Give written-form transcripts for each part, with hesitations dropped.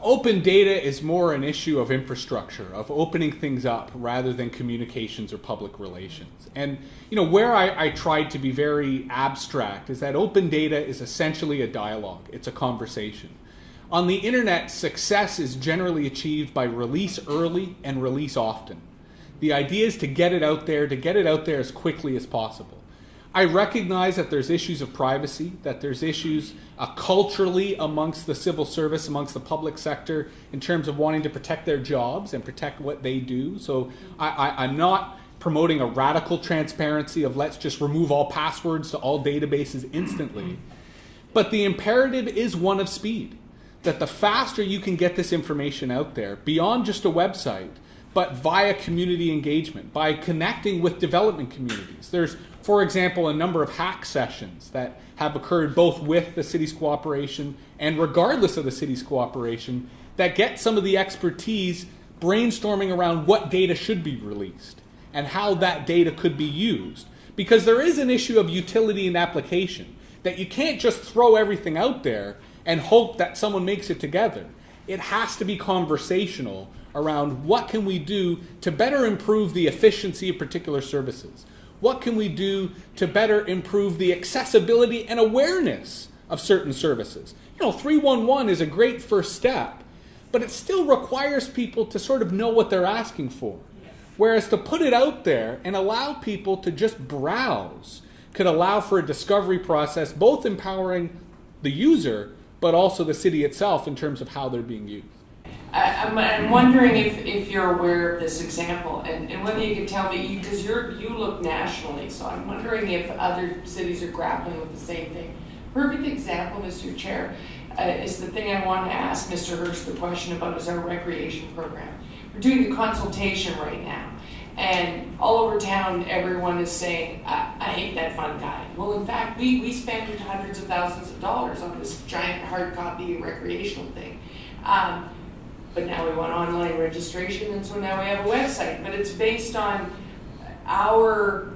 Open data is more an issue of infrastructure, of opening things up rather than communications or public relations. And where I tried to be very abstract is that open data is essentially a dialogue. It's a conversation. On the internet, success is generally achieved by release early and release often. The idea is to get it out there as quickly as possible. I recognize that there's issues of privacy, that there's issues culturally amongst the civil service, amongst the public sector, in terms of wanting to protect their jobs and protect what they do. So I'm not promoting a radical transparency of let's just remove all passwords to all databases instantly. But the imperative is one of speed, that the faster you can get this information out there, beyond just a website, but via community engagement, by connecting with development communities. There's, for example, a number of hack sessions that have occurred both with the city's cooperation and regardless of the city's cooperation that get some of the expertise brainstorming around what data should be released and how that data could be used. Because there is an issue of utility and application, that you can't just throw everything out there and hope that someone makes it together. It has to be conversational around what can we do to better improve the efficiency of particular services. What can we do to better improve the accessibility and awareness of certain services? 311 is a great first step, but it still requires people to sort of know what they're asking for. Whereas to put it out there and allow people to just browse could allow for a discovery process, both empowering the user, but also the city itself in terms of how they're being used. I'm wondering if you're aware of this example, and whether you can tell me, because you look nationally, so I'm wondering if other cities are grappling with the same thing. Perfect example, Mr. Chair, is the thing I want to ask Mr. Hirsh the question about is our recreation program. We're doing the consultation right now, and all over town everyone is saying, I hate that fun guide. Well, in fact, we spend hundreds of thousands of dollars on this giant hard copy recreational thing. But now we want online registration, and so now we have a website. But it's based on our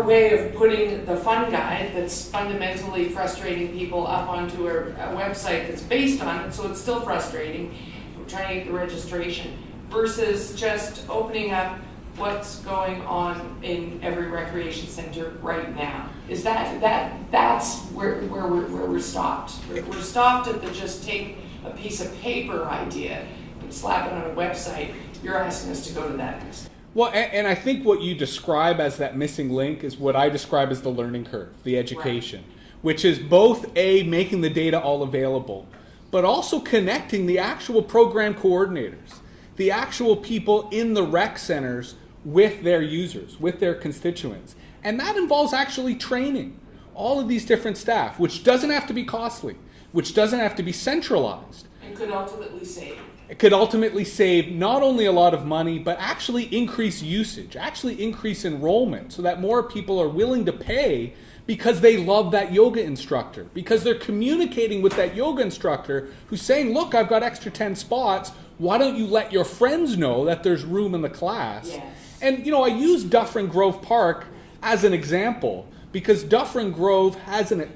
way of putting the fun guide that's fundamentally frustrating people up onto a website that's based on it, so it's still frustrating. We're trying to get the registration versus just opening up what's going on in every recreation center right now. Is that's where we're stopped? We're stopped at the just take a piece of paper idea and slap it on a website. You're asking us to go to that next. Well, and I think what you describe as that missing link is what I describe as the learning curve, the education, right, which is both making the data all available, but also connecting the actual program coordinators, the actual people in the rec centers with their users, with their constituents. And that involves actually training all of these different staff, which doesn't have to be costly, which doesn't have to be centralized. And could ultimately save. It could ultimately save not only a lot of money, but actually increase usage, actually increase enrollment so that more people are willing to pay because they love that yoga instructor, because they're communicating with that yoga instructor who's saying, look, I've got extra 10 spots. Why don't you let your friends know that there's room in the class? Yes. And I use Dufferin Grove Park as an example because Dufferin Grove has an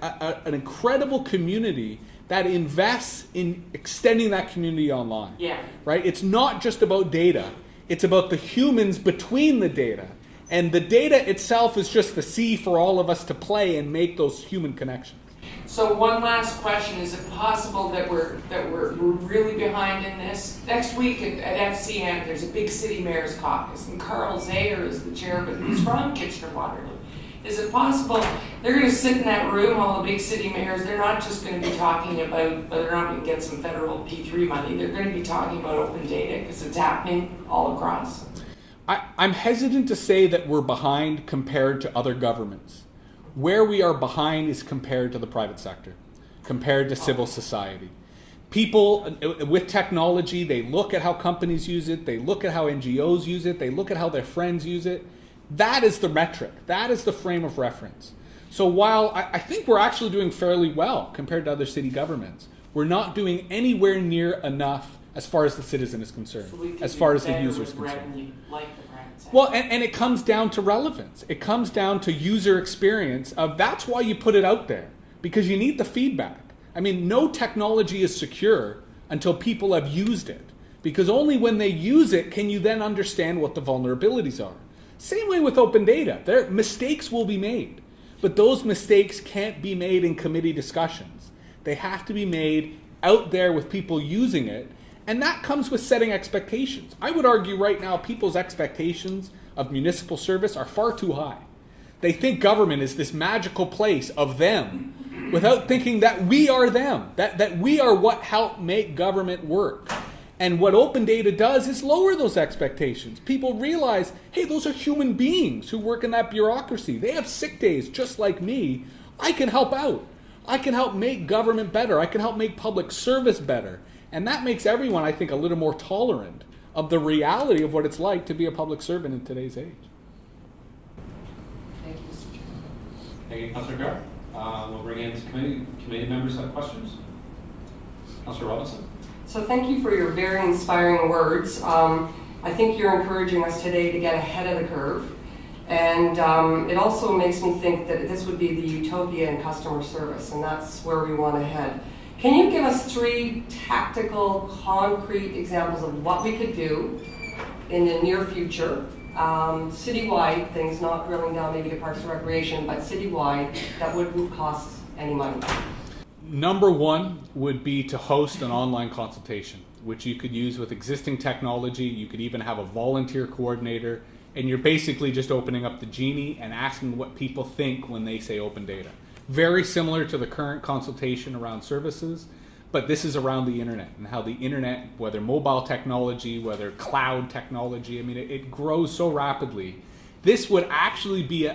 incredible community that invests in extending that community online. Yeah. Right? It's not just about data. It's about the humans between the data. And the data itself is just the sea for all of us to play and make those human connections. So one last question: is it possible that we're really behind in this? Next week at FCM, there's a big city mayor's caucus, and Carl Zayer is the chairman, who's from Kitchener-Waterloo. Is it possible they're going to sit in that room, all the big city mayors? They're not just going to be talking about whether or not we can get some federal P3 money. They're going to be talking about open data because it's happening all across. I'm hesitant to say that we're behind compared to other governments. Where we are behind is compared to the private sector, compared to civil society. People with technology, they look at how companies use it, they look at how NGOs use it, they look at how their friends use it. That is the metric. That is the frame of reference. So while I think we're actually doing fairly well compared to other city governments, we're not doing anywhere near enough as far as the citizen is concerned, so as far as the user is concerned. Revenue, like the private sector. Well, and it comes down to relevance. It comes down to user experience of that's why you put it out there, because you need the feedback. I mean, no technology is secure until people have used it. Because only when they use it can you then understand what the vulnerabilities are. Same way with open data. Mistakes will be made, but those mistakes can't be made in committee discussions. They have to be made out there with people using it, and that comes with setting expectations. I would argue right now people's expectations of municipal service are far too high. They think government is this magical place of them without thinking that we are them, that we are what help make government work. And what open data does is lower those expectations. People realize, hey, those are human beings who work in that bureaucracy. They have sick days just like me. I can help out. I can help make government better. I can help make public service better. And that makes everyone, I think, a little more tolerant of the reality of what it's like to be a public servant in today's age. Thank you, Mr. Chairman. Thank you, Councillor Carr. We'll bring in committee members have questions. Councillor Robinson. So thank you for your very inspiring words. I think you're encouraging us today to get ahead of the curve. And it also makes me think that this would be the utopia in customer service, and that's where we want to head. Can you give us 3 tactical, concrete examples of what we could do in the near future, citywide things, not drilling down maybe to Parks and Recreation, but citywide, that wouldn't cost any money? Number 1 would be to host an online consultation, which you could use with existing technology. You could even have a volunteer coordinator, and you're basically just opening up the genie and asking what people think when they say open data. Very similar to the current consultation around services, but this is around the internet and how the internet, whether mobile technology, whether cloud technology, I mean, it grows so rapidly. This would actually be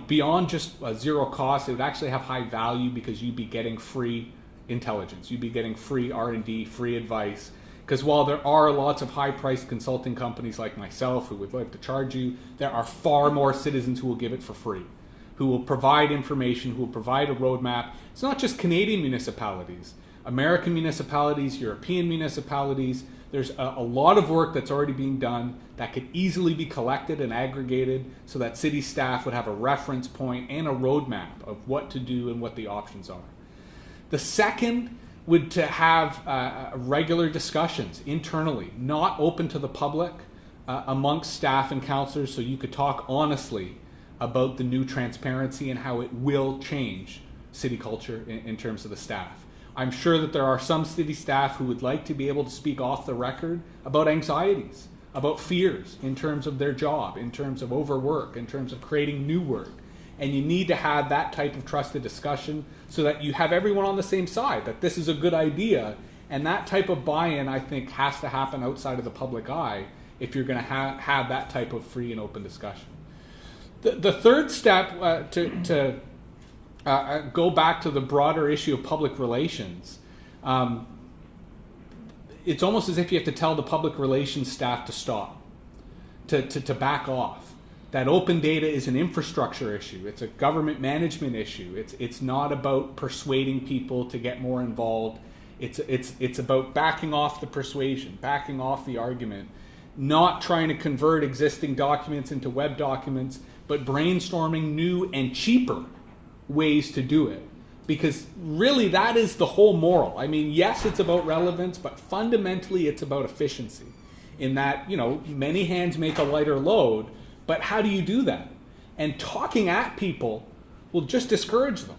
beyond just a zero cost. It would actually have high value because you'd be getting free intelligence. You'd be getting free R&D, free advice. Because while there are lots of high-priced consulting companies like myself who would like to charge you, there are far more citizens who will give it for free, who will provide information, who will provide a roadmap. It's not just Canadian municipalities, American municipalities, European municipalities. There's a lot of work that's already being done that could easily be collected and aggregated so that city staff would have a reference point and a roadmap of what to do and what the options are. The second would to have regular discussions internally, not open to the public, amongst staff and councillors, so you could talk honestly about the new transparency and how it will change city culture in terms of the staff. I'm sure that there are some city staff who would like to be able to speak off the record about anxieties, about fears in terms of their job, in terms of overwork, in terms of creating new work. And you need to have that type of trusted discussion so that you have everyone on the same side, that this is a good idea. And that type of buy-in, I think, has to happen outside of the public eye if you're going to have that type of free and open discussion. The third step to go back to the broader issue of public relations, it's almost as if you have to tell the public relations staff to stop, to back off. That open data is an infrastructure issue. It's a government management issue. It's not about persuading people to get more involved. It's about backing off the persuasion, backing off the argument, not trying to convert existing documents into web documents, but brainstorming new and cheaper ways to do it. Because really that is the whole moral. I mean, yes, it's about relevance, but fundamentally it's about efficiency. In that, many hands make a lighter load, but how do you do that? And talking at people will just discourage them.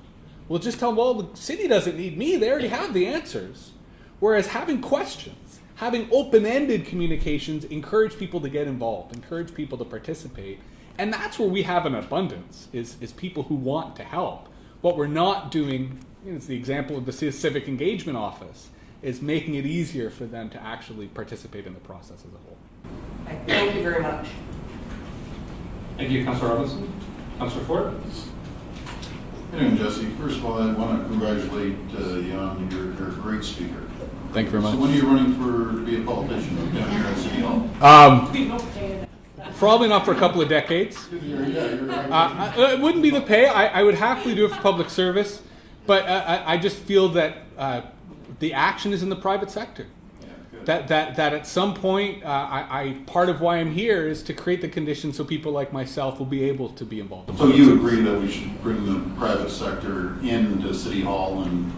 We'll just tell them, well, the city doesn't need me. They already have the answers. Whereas having questions, having open-ended communications encourage people to get involved, encourage people to participate. And that's where we have an abundance, is people who want to help. What we're not doing, it's the example of the Civic Engagement Office, is making it easier for them to actually participate in the process as a whole. Thank you very much. Thank you, Councillor Robinson. Councillor Ford. Hey, Jesse. First of all, I want to congratulate you on you're a great speaker. Thank you very much. So when are you running to be a politician down here at City Hall? Probably not for a couple of decades. It wouldn't be the pay. I would happily do it for public service, but I just feel that the action is in the private sector. That at some point, part of why I'm here is to create the conditions so people like myself will be able to be involved. So you agree that we should bring the private sector into City Hall and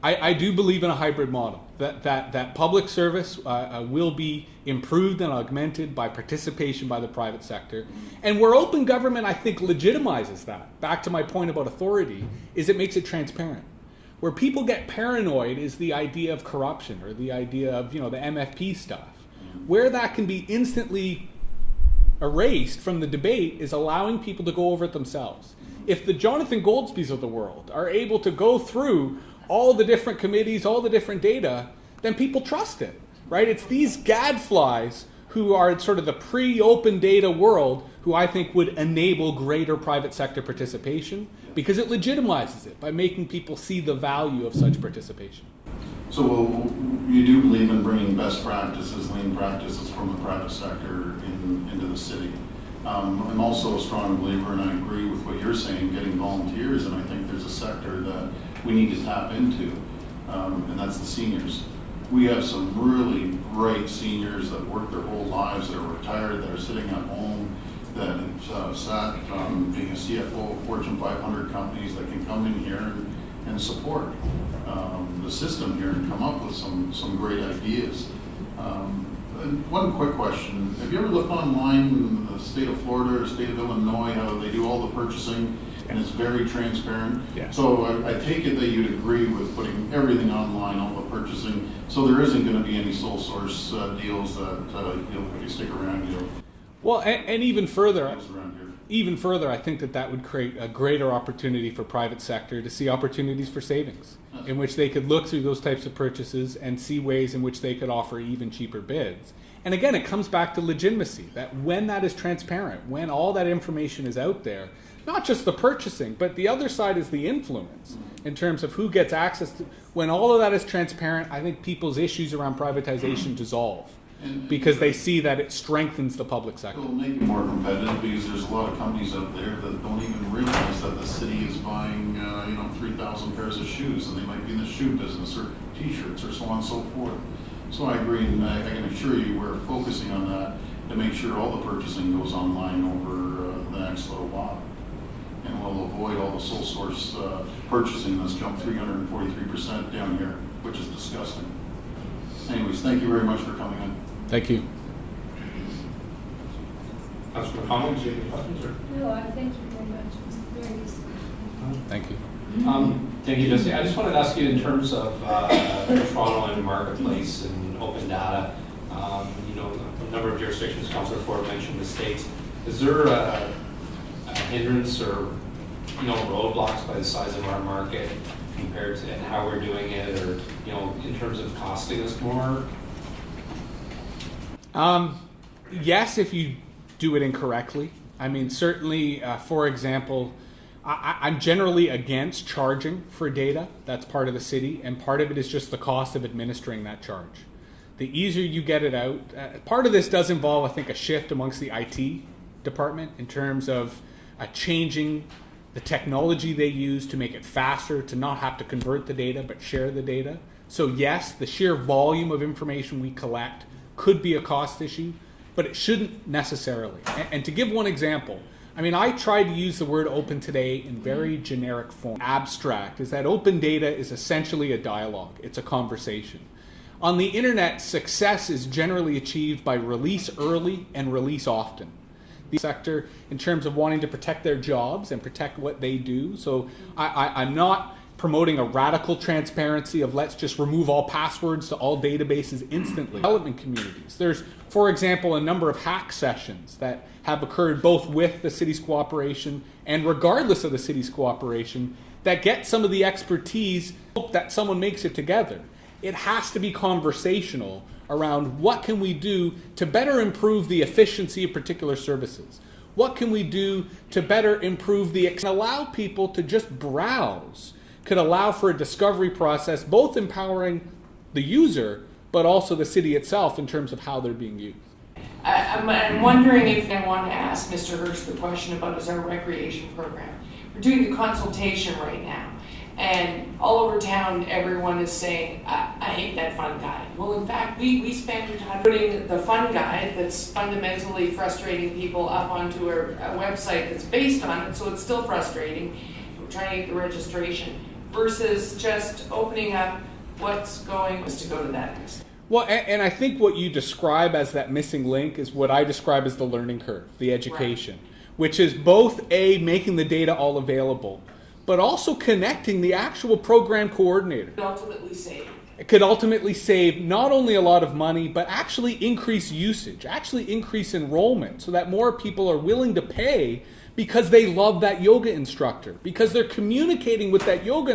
I do believe in a hybrid model, that public service will be improved and augmented by participation by the private sector. And where open government, I think, legitimizes that, back to my point about authority, is it makes it transparent. Where people get paranoid is the idea of corruption or the idea of, the MFP stuff. Where that can be instantly erased from the debate is allowing people to go over it themselves. If the Jonathan Goldsbys of the world are able to go through all the different committees, all the different data, then people trust it, right? It's these gadflies who are sort of the pre-open data world who I think would enable greater private sector participation because it legitimizes it by making people see the value of such participation. So you do believe in bringing best practices, lean practices from the private sector into the city. I'm also a strong believer, and I agree with what you're saying, getting volunteers, and I think there's a sector that we need to tap into, and that's the seniors. We have some really great seniors that work their whole lives, that are retired, that are sitting at home, that have sat being a CFO of Fortune 500 companies that can come in here and support the system here and come up with some great ideas. And one quick question. Have you ever looked online in the state of Florida or state of Illinois how they do all the purchasing and it's very transparent? Yes. So I take it that you'd agree with putting everything online, all the purchasing, so there isn't going to be any sole source deals that if you stick around, Well, and even further, deals around here. I think that would create a greater opportunity for private sector to see opportunities for savings, in which they could look through those types of purchases and see ways in which they could offer even cheaper bids. And again, it comes back to legitimacy, that when that is transparent, when all that information is out there, not just the purchasing, but the other side is the influence in terms of who gets access to. When all of that is transparent, I think people's issues around privatization dissolve. Because they see that it strengthens the public sector. It'll make it more competitive because there's a lot of companies out there that don't even realize that the city is buying, 3,000 pairs of shoes, and they might be in the shoe business or T-shirts or so on and so forth. So I agree, and I can assure you we're focusing on that to make sure all the purchasing goes online over the next little while. And we'll avoid all the sole source purchasing that's jumped 343% down here, which is disgusting. Anyways, thank you very much for coming in. Thank you. Councilor McConnell, do you have any questions? Or? No, thank you very much. It was very useful. Thank you. Thank you, Jesse. I just wanted to ask you in terms of Toronto and marketplace and open data. A number of jurisdictions, Councilor Ford mentioned the states. Is there a hindrance or roadblocks by the size of our market compared to and how we're doing it, or in terms of costing us more? Yes, if you do it incorrectly. I mean, certainly, for example, I'm generally against charging for data. That's part of the city, and part of it is just the cost of administering that charge. The easier you get it out, part of this does involve, I think, a shift amongst the IT department in terms of changing the technology they use to make it faster, to not have to convert the data, but share the data. So yes, the sheer volume of information we collect could be a cost issue, but it shouldn't necessarily. And to give one example, I mean, I tried to use the word open today in very generic form. Abstract is that open data is essentially a dialogue. It's a conversation. On the internet, success is generally achieved by release early and release often. The sector, in terms of wanting to protect their jobs and protect what they do. So I'm not promoting a radical transparency of let's just remove all passwords to all databases instantly. Development communities. There's, for example, a number of hack sessions that have occurred both with the city's cooperation and regardless of the city's cooperation that get some of the expertise that someone makes it together. It has to be conversational around what can we do to better improve the efficiency of particular services. What can we do to better improve allow people to just browse, could allow for a discovery process, both empowering the user, but also the city itself in terms of how they're being used. I'm wondering if I want to ask Mr. Hirsh the question about our recreation program. We're doing the consultation right now. And all over town, everyone is saying, I hate that fun guide. Well, in fact, we spend time putting the fun guide that's fundamentally frustrating people up onto a website that's based on it, so it's still frustrating. We're trying to get the registration. versus just opening up what's going is to go to that next. Well, and I think what you describe as that missing link is what I describe as the learning curve, the education, which is both making the data all available, but also connecting the actual program coordinator. Ultimately save. It could ultimately save not only a lot of money, but actually increase usage, actually increase enrollment, so that more people are willing to pay because they love that yoga instructor, because they're communicating with that yoga